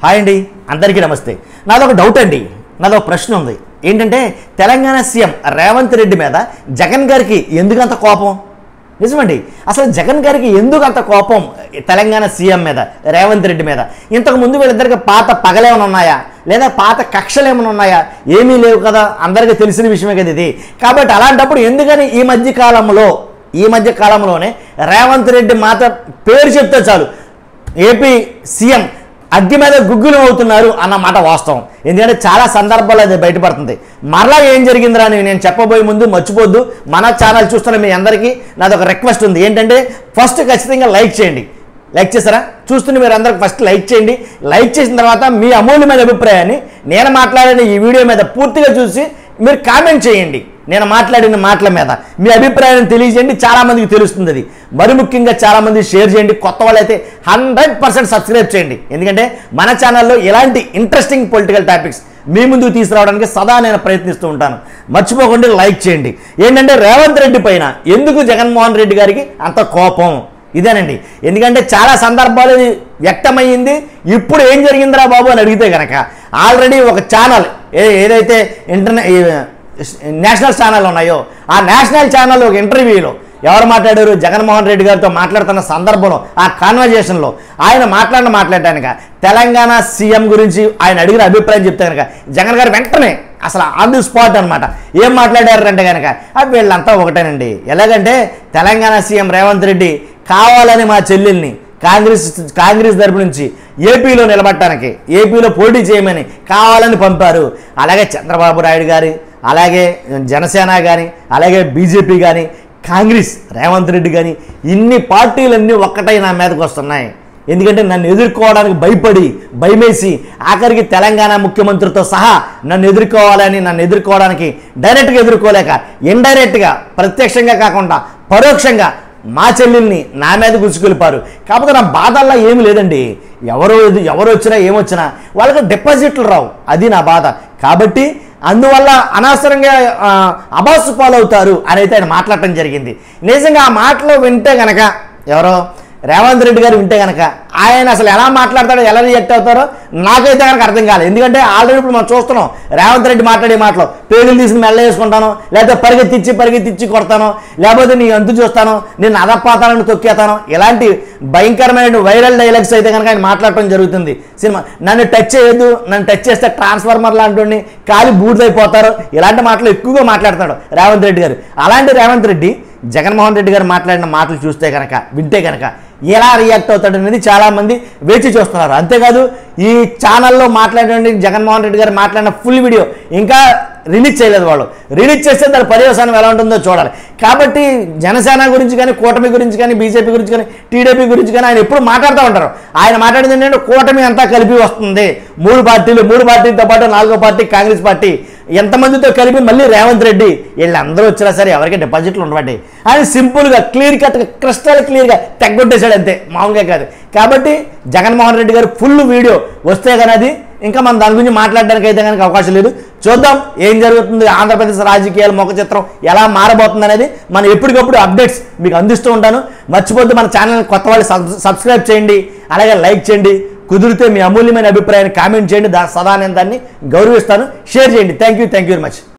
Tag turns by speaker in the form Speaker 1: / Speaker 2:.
Speaker 1: Hi అండి, అందరికీ నమస్తే. నాదొక డౌట్ అండి, నాదొక ప్రశ్న ఉంది. ఏంటంటే తెలంగాణ సీఎం రేవంత్ రెడ్డి మీద జగన్ గారికి ఎందుకంత కోపం? నిజమండి, అసలు జగన్ గారికి ఎందుకు అంత కోపం తెలంగాణ సీఎం మీద, రేవంత్ రెడ్డి మీద? ఇంతకు ముందు వీళ్ళిద్దరికి పాత పగలేమైనా ఉన్నాయా, లేదా పాత కక్షలు ఏమైనా ఉన్నాయా? ఏమీ లేవు కదా, అందరికీ తెలిసిన విషయమే కదా ఇది. కాబట్టి అలాంటప్పుడు ఎందుకని ఈ మధ్య కాలంలోనే రేవంత్ రెడ్డి మాత్రం పేరు చెప్తే చాలు ఏపీ సీఎం అగ్గి మీద గుగ్గులు అవుతున్నారు అన్న మాట వాస్తవం. ఎందుకంటే చాలా సందర్భాలు అది బయటపడుతుంది. మరలా ఏం జరిగిందిరా అని నేను చెప్పబోయే ముందు మర్చిపోద్దు, మన ఛానల్ చూస్తున్న మీ అందరికీ నాదొక రిక్వెస్ట్ ఉంది. ఏంటంటే ఫస్ట్ ఖచ్చితంగా లైక్ చేయండి. లైక్ చేస్తారా? చూస్తున్న మీరు అందరికి ఫస్ట్ లైక్ చేయండి. లైక్ చేసిన తర్వాత మీ అమూల్యమైన అభిప్రాయాన్ని నేను మాట్లాడిన ఈ వీడియో మీద పూర్తిగా చూసి మీరు కామెంట్ చేయండి. నేను మాట్లాడిన మాటల మీద మీ అభిప్రాయాన్ని తెలియజేయండి, చాలామందికి తెలుస్తుంది అది. మరి ముఖ్యంగా చాలామంది షేర్ చేయండి. కొత్త వాళ్ళైతే 100% సబ్స్క్రైబ్ చేయండి. ఎందుకంటే మన ఛానల్లో ఇలాంటి ఇంట్రెస్టింగ్ పొలిటికల్ టాపిక్స్ మీ ముందుకు తీసుకురావడానికి సదా నేను ప్రయత్నిస్తూ ఉంటాను. మర్చిపోకుండా లైక్ చేయండి. ఏంటంటే రేవంత్ రెడ్డి పైన ఎందుకు జగన్మోహన్ రెడ్డి గారికి అంత కోపం? ఇదేనండి. ఎందుకంటే చాలా సందర్భాలు వ్యక్తమయ్యింది. ఇప్పుడు ఏం జరిగిందిరా బాబు అని అడిగితే కనుక ఆల్రెడీ ఒక ఛానల్ ఏదైతే నేషనల్ ఛానల్ ఉన్నాయో ఆ నేషనల్ ఛానల్ ఒక ఇంటర్వ్యూలో ఎవరు మాట్లాడారు? జగన్మోహన్ రెడ్డి గారితో మాట్లాడుతున్న సందర్భంలో ఆ కాన్వర్జేషన్లో ఆయన మాట్లాడటానిక తెలంగాణ సీఎం గురించి ఆయన అడిగిన అభిప్రాయం చెప్తే కనుక జగన్ గారు వెంటనే అసలు ఆన్ ది స్పాట్ అనమాట ఏం మాట్లాడారంటే కనుక వీళ్ళంతా ఒకటేనండి. ఎలాగంటే తెలంగాణ సీఎం రేవంత్ రెడ్డి కావాలని మా చెల్లెల్ని కాంగ్రెస్ తరపు నుంచి ఏపీలో నిలబడటానికి, ఏపీలో పోటీ చేయమని కావాలని పంపారు. అలాగే చంద్రబాబు నాయుడు గారి, అలాగే జనసేన కానీ, అలాగే బీజేపీ కానీ, కాంగ్రెస్ రేవంత్ రెడ్డి కానీ, ఇన్ని పార్టీలన్నీ ఒక్కటై నా మీదకి వస్తున్నాయి. ఎందుకంటే నన్ను ఎదుర్కోవడానికి భయమేసి ఆఖరికి తెలంగాణ ముఖ్యమంత్రితో సహా నన్ను ఎదుర్కోవడానికి డైరెక్ట్గా ఎదుర్కోలేక ఇండైరెక్ట్గా, ప్రత్యక్షంగా కాకుండా పరోక్షంగా మా చెల్లెల్ని నా మీద గుచ్చుకెళ్ళిపారు. కాకపోతే నా బాధల్లో ఏమి లేదండి. ఎవరు వచ్చినా ఏమొచ్చినా వాళ్ళకి డిపాజిట్లు రావు, అది నా బాధ. కాబట్టి అందువల్ల అనవసరంగా అబాసు పాలవుతారు అని అయితే ఆయన మాట్లాడటం జరిగింది. నిజంగా ఆ మాటలో వింటే కనుక ఎవరో రేవంత్ రెడ్డి గారు వింటే కనుక ఆయన అసలు ఎలా మాట్లాడతాడో, ఎలా రియాక్ట్ అవుతారో నాకైతే కనుక అర్థం కాలేదు. ఎందుకంటే ఆల్రెడీ ఇప్పుడు మనం చూస్తున్నాం రేవంత్ రెడ్డి మాట్లాడే మాటలు పేగులు తీసుకుని మెల్ల వేసుకుంటాను, లేకపోతే పరిగెత్తిచ్చి కొడతాను, లేకపోతే నీ అంతు చూస్తాను, నేను అదపాతాలను తొక్కేతాను, ఇలాంటి భయంకరమైన వైరల్ డైలాగ్స్ అయితే కనుక ఆయన మాట్లాడటం జరుగుతుంది. సినిమా నన్ను టచ్ చేయొద్దు, నన్ను టచ్ చేస్తే ట్రాన్స్ఫార్మర్ లాంటి కాలి బూడిదైపోతారు, ఇలాంటి మాటలు ఎక్కువగా మాట్లాడతాడు రేవంత్ రెడ్డి గారు. అలాంటి రేవంత్ రెడ్డి జగన్మోహన్ రెడ్డి గారు మాట్లాడిన మాటలు వింటే కనుక ఎలా రియాక్ట్ అవుతాడు అనేది చాలామంది వేచి చూస్తున్నారు. అంతేకాదు ఈ ఛానల్లో మాట్లాడిన జగన్మోహన్ రెడ్డి గారు మాట్లాడిన ఫుల్ వీడియో ఇంకా రిలీజ్ చేయలేదు. వాళ్ళు రిలీజ్ చేస్తే దాని పర్యవసానం ఎలా ఉంటుందో చూడాలి. కాబట్టి జనసేన గురించి కానీ, కూటమి గురించి కానీ, బీజేపీ గురించి కానీ, టీడీపీ గురించి కానీ ఆయన ఎప్పుడు మాట్లాడుతూ ఉంటారు. ఆయన మాట్లాడింది ఏంటంటే కూటమి అంతా కలిపి వస్తుంది, మూడు పార్టీలతో పాటు 4వ పార్టీ కాంగ్రెస్ పార్టీ, ఎంతమందితో కలిపి మళ్ళీ రేవంత్ రెడ్డి, వీళ్ళందరూ వచ్చినా సరే ఎవరికి డిపాజిట్లు ఉండబట్టి ఆయన సింపుల్గా క్రిస్టల్ క్లియర్గా తెగ్గొట్టేశాడు, అంతే, మామూలుగా కాదు. కాబట్టి జగన్మోహన్ రెడ్డి గారు ఫుల్ వీడియో వస్తే కానీ అది ఇంకా మనం దాని గురించి మాట్లాడడానికి అయితే కనుక అవకాశం లేదు. చూద్దాం ఏం జరుగుతుంది, ఆంధ్రప్రదేశ్ రాజకీయాల ముఖ చిత్రం ఎలా మారబోతుంది అనేది మనం ఎప్పటికప్పుడు అప్డేట్స్ మీకు అందిస్తూ ఉంటాను. మర్చిపోద్దు మన ఛానల్ కొత్త వాళ్ళు సబ్స్క్రైబ్ చేయండి, అలాగే లైక్ చేయండి. కుదిరితే మీ అమూల్యమైన అభిప్రాయాన్ని కామెంట్ చేయండి. సదా నేను దాన్ని గౌరవిస్తాను. షేర్ చేయండి. Thank you very much.